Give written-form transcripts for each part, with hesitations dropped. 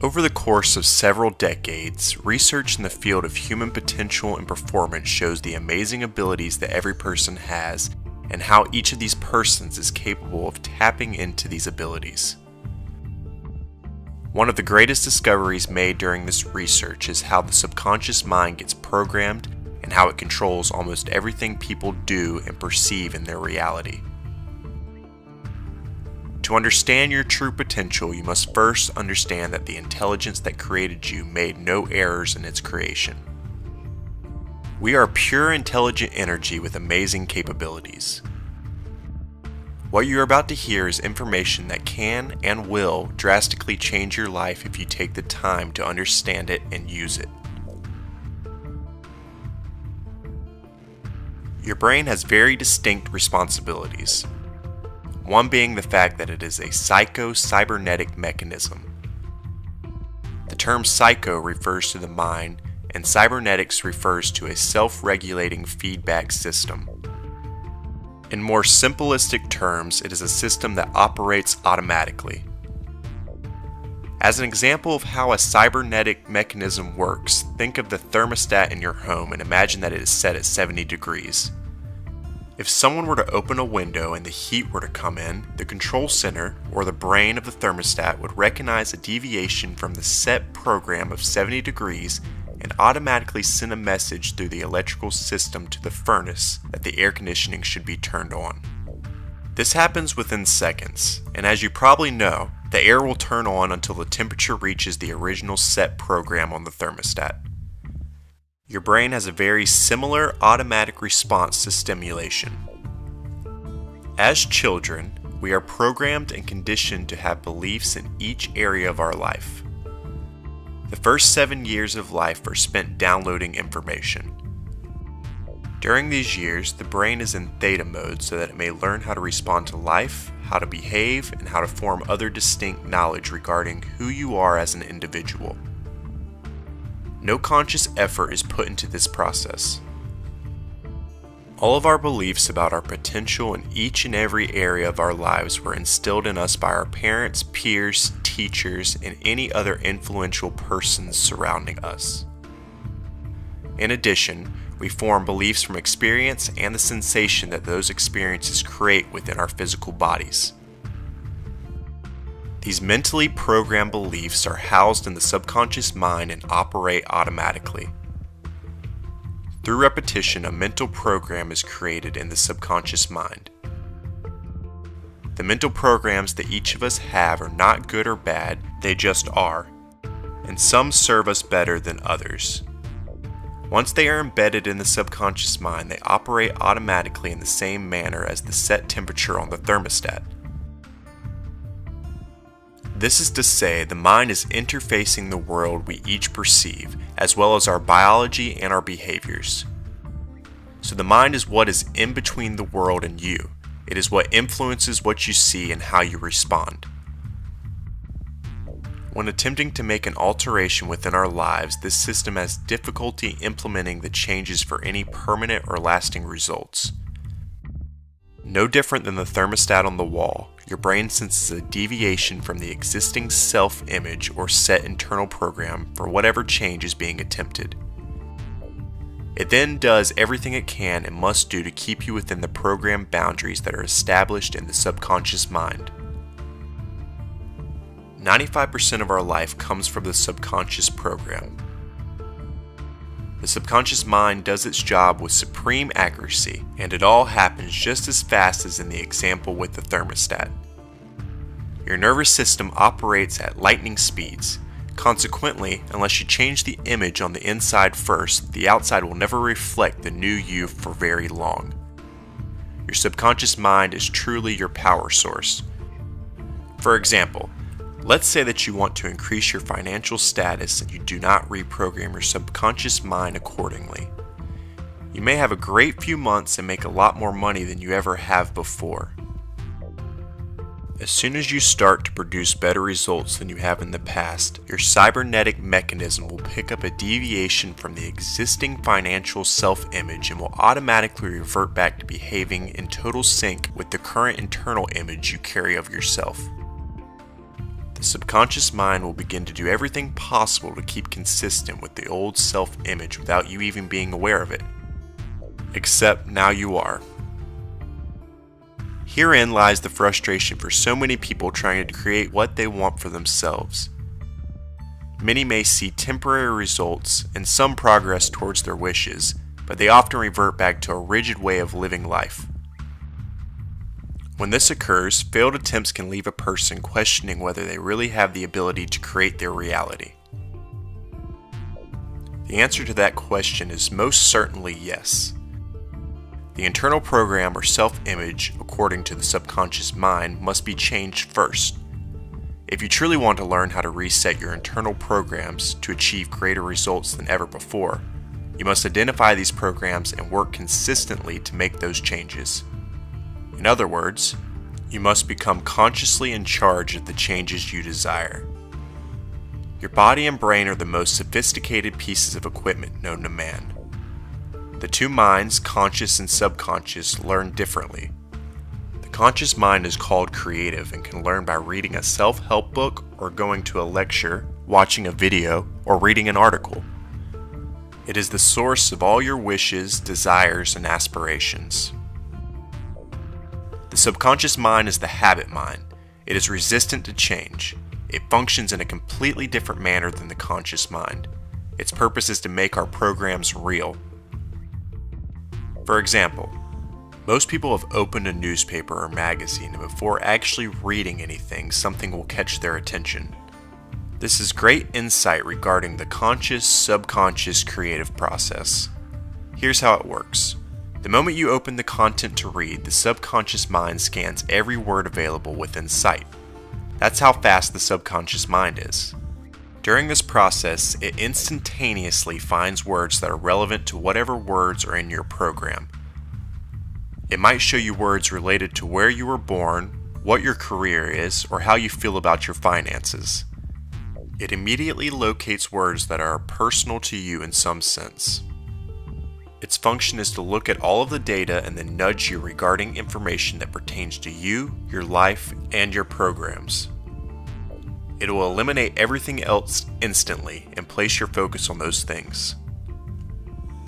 Over the course of several decades, research in the field of human potential and performance shows the amazing abilities that every person has and how each of these persons is capable of tapping into these abilities. One of the greatest discoveries made during this research is how the subconscious mind gets programmed and how it controls almost everything people do and perceive in their reality. To understand your true potential, you must first understand that the intelligence that created you made no errors in its creation. We are pure intelligent energy with amazing capabilities. What you are about to hear is information that can and will drastically change your life if you take the time to understand it and use it. Your brain has very distinct responsibilities. One being the fact that it is a psycho-cybernetic mechanism. The term psycho refers to the mind, and cybernetics refers to a self-regulating feedback system. In more simplistic terms, it is a system that operates automatically. As an example of how a cybernetic mechanism works, think of the thermostat in your home and imagine that it is set at 70 degrees. If someone were to open a window and the heat were to come in, the control center, or the brain of the thermostat, would recognize a deviation from the set program of 70 degrees and automatically send a message through the electrical system to the furnace that the air conditioning should be turned on. This happens within seconds, and as you probably know, the air will turn on until the temperature reaches the original set program on the thermostat. Your brain has a very similar automatic response to stimulation. As children, we are programmed and conditioned to have beliefs in each area of our life. The first 7 years of life are spent downloading information. During these years, the brain is in theta mode so that it may learn how to respond to life, how to behave, and how to form other distinct knowledge regarding who you are as an individual. No conscious effort is put into this process. All of our beliefs about our potential in each and every area of our lives were instilled in us by our parents, peers, teachers, and any other influential persons surrounding us. In addition, we form beliefs from experience and the sensation that those experiences create within our physical bodies. These mentally programmed beliefs are housed in the subconscious mind and operate automatically. Through repetition, a mental program is created in the subconscious mind. The mental programs that each of us have are not good or bad, they just are, and some serve us better than others. Once they are embedded in the subconscious mind, they operate automatically in the same manner as the set temperature on the thermostat. This is to say, the mind is interfacing the world we each perceive, as well as our biology and our behaviors. So the mind is what is in between the world and you. It is what influences what you see and how you respond. When attempting to make an alteration within our lives, this system has difficulty implementing the changes for any permanent or lasting results. No different than the thermostat on the wall, your brain senses a deviation from the existing self-image or set internal program for whatever change is being attempted. It then does everything it can and must do to keep you within the program boundaries that are established in the subconscious mind. 95% of our life comes from the subconscious program. The subconscious mind does its job with supreme accuracy, and it all happens just as fast as in the example with the thermostat. Your nervous system operates at lightning speeds. Consequently, unless you change the image on the inside first, the outside will never reflect the new you for very long. Your subconscious mind is truly your power source. For example, let's say that you want to increase your financial status and you do not reprogram your subconscious mind accordingly. You may have a great few months and make a lot more money than you ever have before. As soon as you start to produce better results than you have in the past, your cybernetic mechanism will pick up a deviation from the existing financial self-image and will automatically revert back to behaving in total sync with the current internal image you carry of yourself. The The subconscious mind will begin to do everything possible to keep consistent with the old self-image without you even being aware of it. Except now you are. Herein lies the frustration for so many people trying to create what they want for themselves. Many may see temporary results and some progress towards their wishes, but they often revert back to a rigid way of living life. When this occurs, failed attempts can leave a person questioning whether they really have the ability to create their reality. The answer to that question is most certainly yes. The internal program or self-image, according to the subconscious mind, must be changed first. If you truly want to learn how to reset your internal programs to achieve greater results than ever before, you must identify these programs and work consistently to make those changes. In other words, you must become consciously in charge of the changes you desire. Your body and brain are the most sophisticated pieces of equipment known to man. The two minds, conscious and subconscious, learn differently. The conscious mind is called creative and can learn by reading a self-help book or going to a lecture, watching a video, or reading an article. It is the source of all your wishes, desires, and aspirations. The subconscious mind is the habit mind. It is resistant to change. It functions in a completely different manner than the conscious mind. Its purpose is to make our programs real. For example, most people have opened a newspaper or magazine, and before actually reading anything, something will catch their attention. This is great insight regarding the conscious, subconscious, creative process. Here's how it works. The moment you open the content to read, the subconscious mind scans every word available within sight. That's how fast the subconscious mind is. During this process, it instantaneously finds words that are relevant to whatever words are in your program. It might show you words related to where you were born, what your career is, or how you feel about your finances. It immediately locates words that are personal to you in some sense. Its function is to look at all of the data and then nudge you regarding information that pertains to you, your life, and your programs. It will eliminate everything else instantly and place your focus on those things.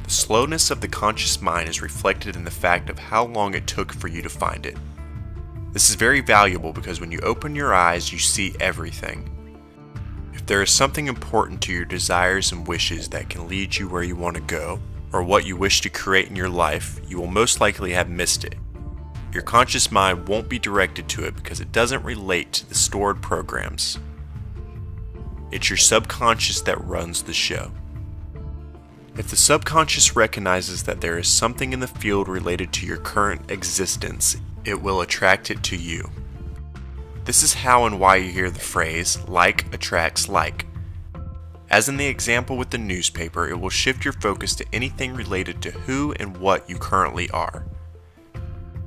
The slowness of the conscious mind is reflected in the fact of how long it took for you to find it. This is very valuable because when you open your eyes, you see everything. If there is something important to your desires and wishes that can lead you where you want to go, or what you wish to create in your life, you will most likely have missed it. Your conscious mind won't be directed to it because it doesn't relate to the stored programs. It's your subconscious that runs the show. If the subconscious recognizes that there is something in the field related to your current existence, it will attract it to you. This is how and why you hear the phrase, like attracts like. As in the example with the newspaper, it will shift your focus to anything related to who and what you currently are.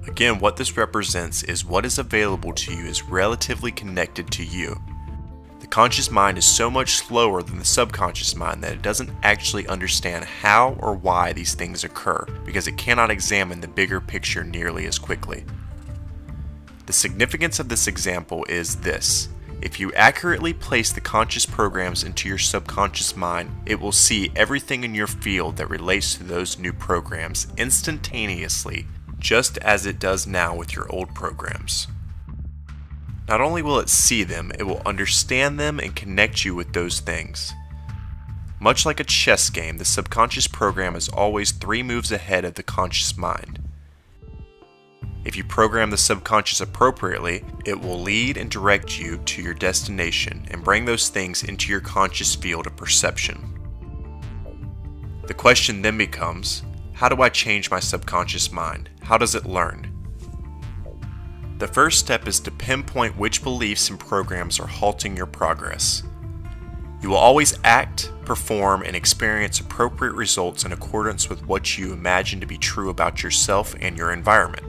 Again, what this represents is what is available to you is relatively connected to you. The conscious mind is so much slower than the subconscious mind that it doesn't actually understand how or why these things occur because it cannot examine the bigger picture nearly as quickly. The significance of this example is this. If you accurately place the conscious programs into your subconscious mind, it will see everything in your field that relates to those new programs instantaneously, just as it does now with your old programs. Not only will it see them, it will understand them and connect you with those things. Much like a chess game, the subconscious program is always 3 moves ahead of the conscious mind. If you program the subconscious appropriately, it will lead and direct you to your destination and bring those things into your conscious field of perception. The question then becomes, how do I change my subconscious mind? How does it learn? The first step is to pinpoint which beliefs and programs are halting your progress. You will always act, perform, and experience appropriate results in accordance with what you imagine to be true about yourself and your environment.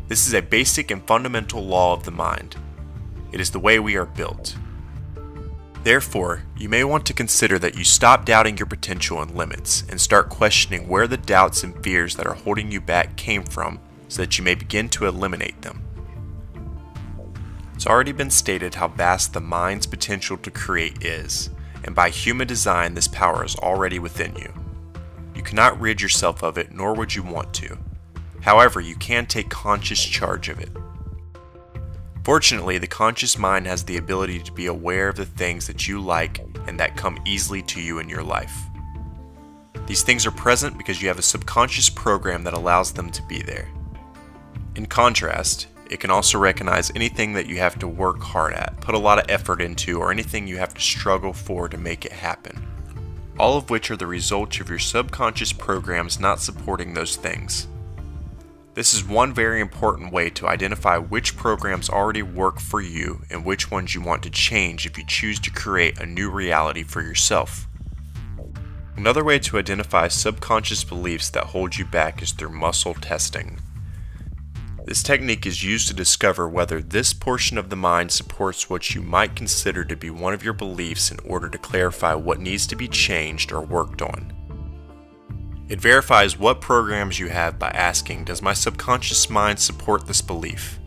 This is a basic and fundamental law of the mind. It is the way we are built. Therefore, you may want to consider that you stop doubting your potential and limits and start questioning where the doubts and fears that are holding you back came from so that you may begin to eliminate them. It's already been stated how vast the mind's potential to create is, and by human design this power is already within you. You cannot rid yourself of it, nor would you want to. However, you can take conscious charge of it. Fortunately, the conscious mind has the ability to be aware of the things that you like and that come easily to you in your life. These things are present because you have a subconscious program that allows them to be there. In contrast, it can also recognize anything that you have to work hard at, put a lot of effort into, or anything you have to struggle for to make it happen. All of which are the results of your subconscious programs not supporting those things. This is one very important way to identify which programs already work for you and which ones you want to change if you choose to create a new reality for yourself. Another way to identify subconscious beliefs that hold you back is through muscle testing. This technique is used to discover whether this portion of the mind supports what you might consider to be one of your beliefs in order to clarify what needs to be changed or worked on. It verifies what programs you have by asking, does my subconscious mind support this belief?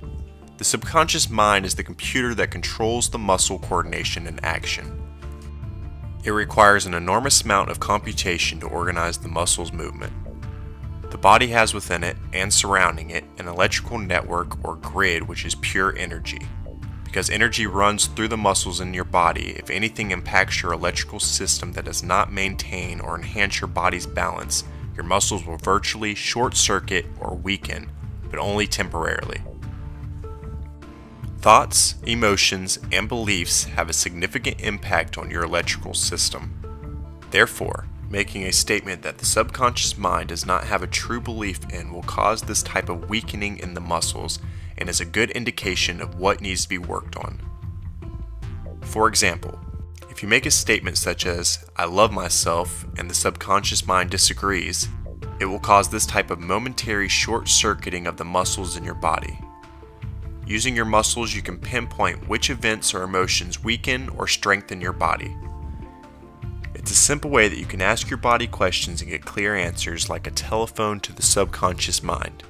The subconscious mind is the computer that controls the muscle coordination and action. It requires an enormous amount of computation to organize the muscle's movement. The body has within it, and surrounding it, an electrical network or grid which is pure energy. Because energy runs through the muscles in your body, if anything impacts your electrical system that does not maintain or enhance your body's balance, your muscles will virtually short-circuit or weaken, but only temporarily. Thoughts, emotions, and beliefs have a significant impact on your electrical system. Therefore, making a statement that the subconscious mind does not have a true belief in will cause this type of weakening in the muscles and is a good indication of what needs to be worked on. For example, if you make a statement such as, "I love myself," and the subconscious mind disagrees, it will cause this type of momentary short-circuiting of the muscles in your body. Using your muscles, you can pinpoint which events or emotions weaken or strengthen your body. It's a simple way that you can ask your body questions and get clear answers like a telephone to the subconscious mind.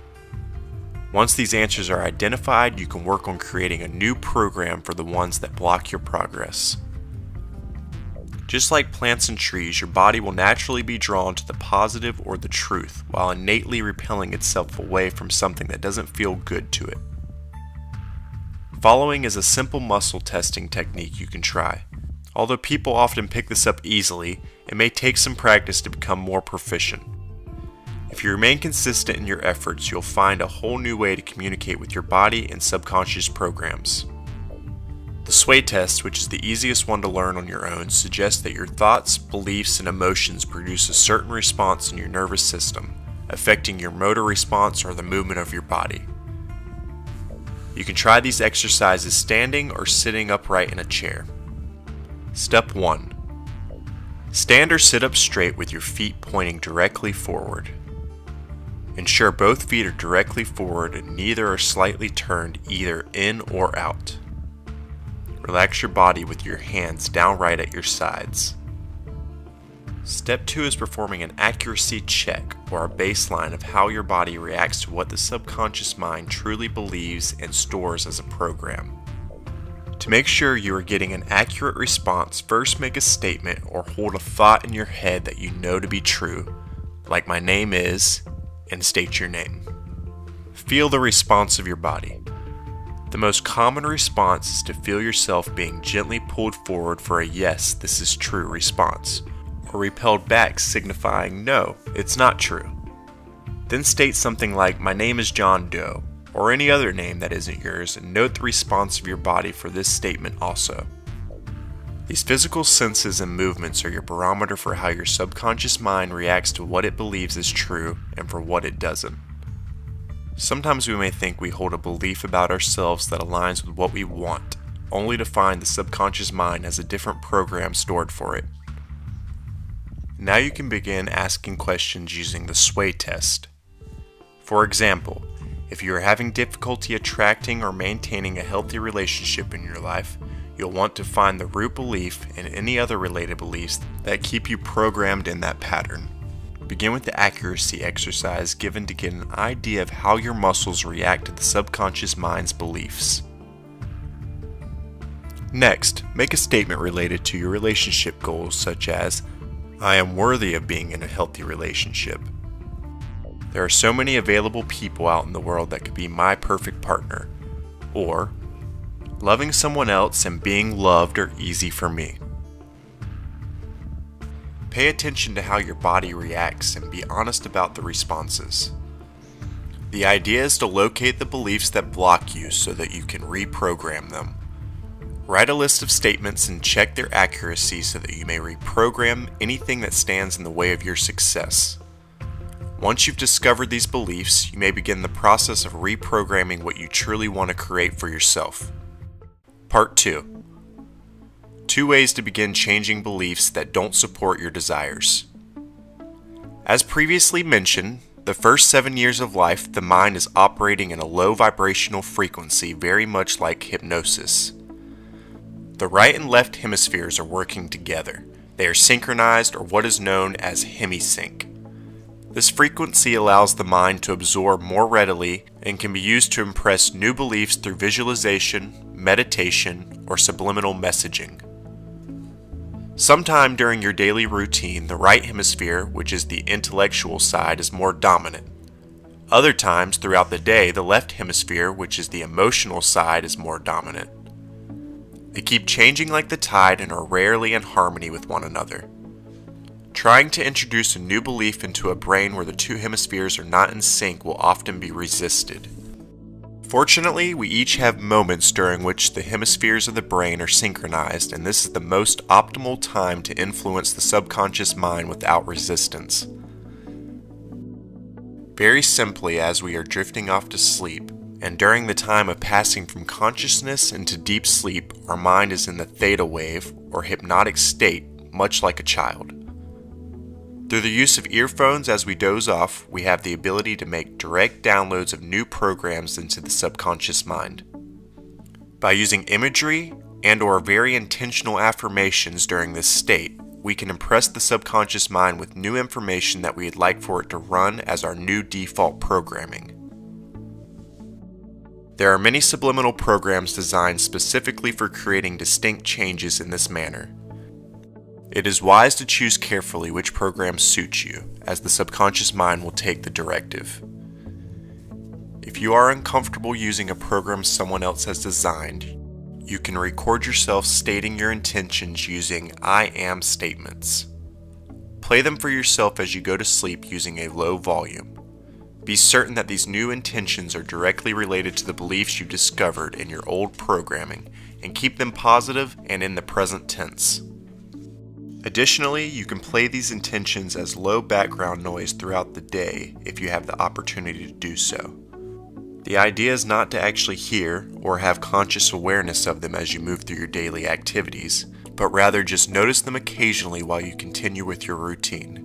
Once these answers are identified, you can work on creating a new program for the ones that block your progress. Just like plants and trees, your body will naturally be drawn to the positive or the truth, while innately repelling itself away from something that doesn't feel good to it. Following is a simple muscle testing technique you can try. Although people often pick this up easily, it may take some practice to become more proficient. If you remain consistent in your efforts, you'll find a whole new way to communicate with your body and subconscious programs. The sway test, which is the easiest one to learn on your own, suggests that your thoughts, beliefs, and emotions produce a certain response in your nervous system, affecting your motor response or the movement of your body. You can try these exercises standing or sitting upright in a chair. Step 1. Stand or sit up straight with your feet pointing directly forward. Ensure both feet are directly forward and neither are slightly turned either in or out. Relax your body with your hands downright at your sides. Step 2 is performing an accuracy check, or a baseline of how your body reacts to what the subconscious mind truly believes and stores as a program. To make sure you are getting an accurate response, first make a statement or hold a thought in your head that you know to be true, like "my name is," and state your name. Feel the response of your body. The most common response is to feel yourself being gently pulled forward for a "yes, this is true" response, or repelled back signifying "no, it's not true." Then state something like "my name is John Doe," or any other name that isn't yours, and note the response of your body for this statement also. These physical senses and movements are your barometer for how your subconscious mind reacts to what it believes is true and for what it doesn't. Sometimes we may think we hold a belief about ourselves that aligns with what we want, only to find the subconscious mind has a different program stored for it. Now you can begin asking questions using the sway test. For example, if you are having difficulty attracting or maintaining a healthy relationship in your life, you'll want to find the root belief and any other related beliefs that keep you programmed in that pattern. Begin with the accuracy exercise given to get an idea of how your muscles react to the subconscious mind's beliefs. Next, make a statement related to your relationship goals such as, I am worthy of being in a healthy relationship. There are so many available people out in the world that could be my perfect partner. Or, loving someone else and being loved are easy for me. Pay attention to how your body reacts and be honest about the responses. The idea is to locate the beliefs that block you so that you can reprogram them. Write a list of statements and check their accuracy so that you may reprogram anything that stands in the way of your success. Once you've discovered these beliefs, you may begin the process of reprogramming what you truly want to create for yourself. Part 2. 2 ways to begin changing beliefs that don't support your desires. As previously mentioned, the first 7 years of life, the mind is operating in a low vibrational frequency, very much like hypnosis. The right and left hemispheres are working together. They are synchronized, or what is known as hemisync. This frequency allows the mind to absorb more readily and can be used to impress new beliefs through visualization, meditation, or subliminal messaging. Sometime during your daily routine, the right hemisphere, which is the intellectual side, is more dominant. Other times throughout the day, the left hemisphere, which is the emotional side, is more dominant. They keep changing like the tide and are rarely in harmony with one another. Trying to introduce a new belief into a brain where the 2 hemispheres are not in sync will often be resisted. Fortunately, we each have moments during which the hemispheres of the brain are synchronized, and this is the most optimal time to influence the subconscious mind without resistance. Very simply, as we are drifting off to sleep, and during the time of passing from consciousness into deep sleep, our mind is in the theta wave, or hypnotic state, much like a child. Through the use of earphones as we doze off, we have the ability to make direct downloads of new programs into the subconscious mind. By using imagery and/or very intentional affirmations during this state, we can impress the subconscious mind with new information that we'd like for it to run as our new default programming. There are many subliminal programs designed specifically for creating distinct changes in this manner. It is wise to choose carefully which programs suit you, as the subconscious mind will take the directive. If you are uncomfortable using a program someone else has designed, you can record yourself stating your intentions using I am statements. Play them for yourself as you go to sleep using a low volume. Be certain that these new intentions are directly related to the beliefs you discovered in your old programming, and keep them positive and in the present tense. Additionally, you can play these intentions as low background noise throughout the day if you have the opportunity to do so. The idea is not to actually hear or have conscious awareness of them as you move through your daily activities, but rather just notice them occasionally while you continue with your routine.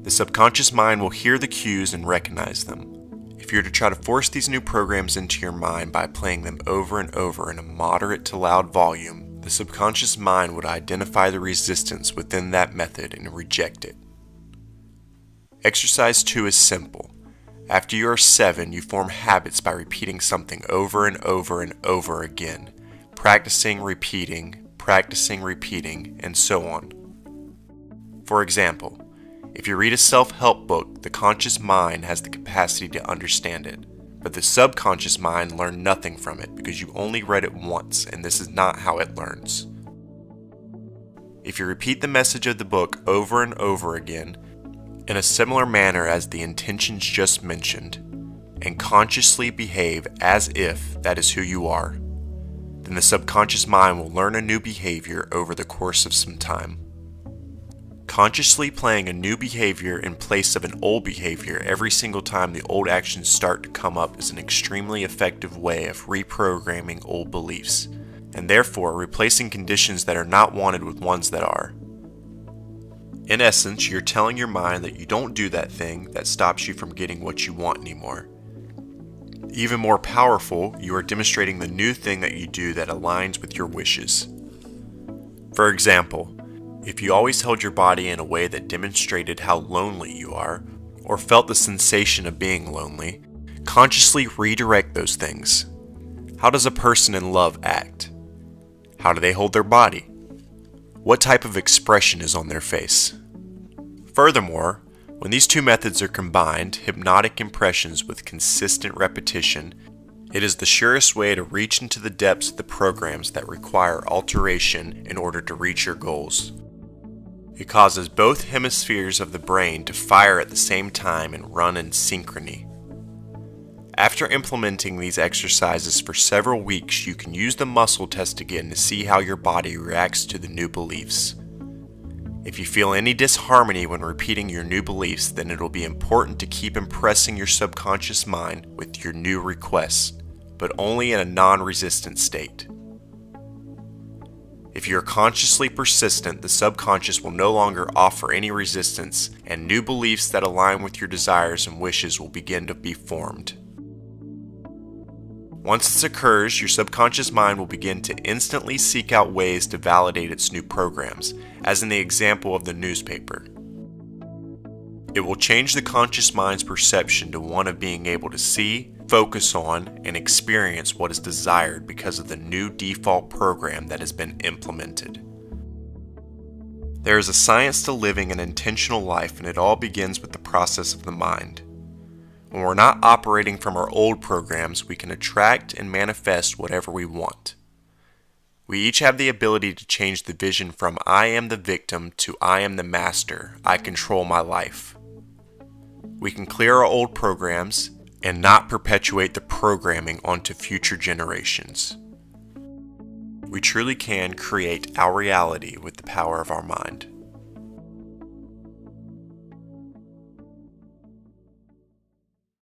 The subconscious mind will hear the cues and recognize them. If you were to try to force these new programs into your mind by playing them over and over in a moderate to loud volume, the subconscious mind would identify the resistance within that method and reject it. Exercise 2 is simple. After you are 7, you form habits by repeating something over and over and over again, practicing, repeating, and so on. For example, if you read a self-help book, the conscious mind has the capacity to understand it, but the subconscious mind learned nothing from it because you only read it once, and this is not how it learns. If you repeat the message of the book over and over again, in a similar manner as the intentions just mentioned, and consciously behave as if that is who you are, then the subconscious mind will learn a new behavior over the course of some time. Consciously playing a new behavior in place of an old behavior every single time the old actions start to come up is an extremely effective way of reprogramming old beliefs, and therefore replacing conditions that are not wanted with ones that are. In essence, you're telling your mind that you don't do that thing that stops you from getting what you want anymore. Even more powerful, you are demonstrating the new thing that you do that aligns with your wishes. For example, if you always held your body in a way that demonstrated how lonely you are, or felt the sensation of being lonely, consciously redirect those things. How does a person in love act? How do they hold their body? What type of expression is on their face? Furthermore, when these two methods are combined, hypnotic impressions with consistent repetition, it is the surest way to reach into the depths of the programs that require alteration in order to reach your goals. It causes both hemispheres of the brain to fire at the same time and run in synchrony. After implementing these exercises for several weeks, you can use the muscle test again to see how your body reacts to the new beliefs. If you feel any disharmony when repeating your new beliefs, then it'll be important to keep impressing your subconscious mind with your new requests, but only in a non-resistant state. If you are consciously persistent, the subconscious will no longer offer any resistance, and new beliefs that align with your desires and wishes will begin to be formed. Once this occurs, your subconscious mind will begin to instantly seek out ways to validate its new programs, as in the example of the newspaper. It will change the conscious mind's perception to one of being able to see, focus on, and experience what is desired because of the new default program that has been implemented. There is a science to living an intentional life, and it all begins with the process of the mind. When we're not operating from our old programs, we can attract and manifest whatever we want. We each have the ability to change the vision from I am the victim to I am the master, I control my life. We can clear our old programs and not perpetuate the programming onto future generations. We truly can create our reality with the power of our mind.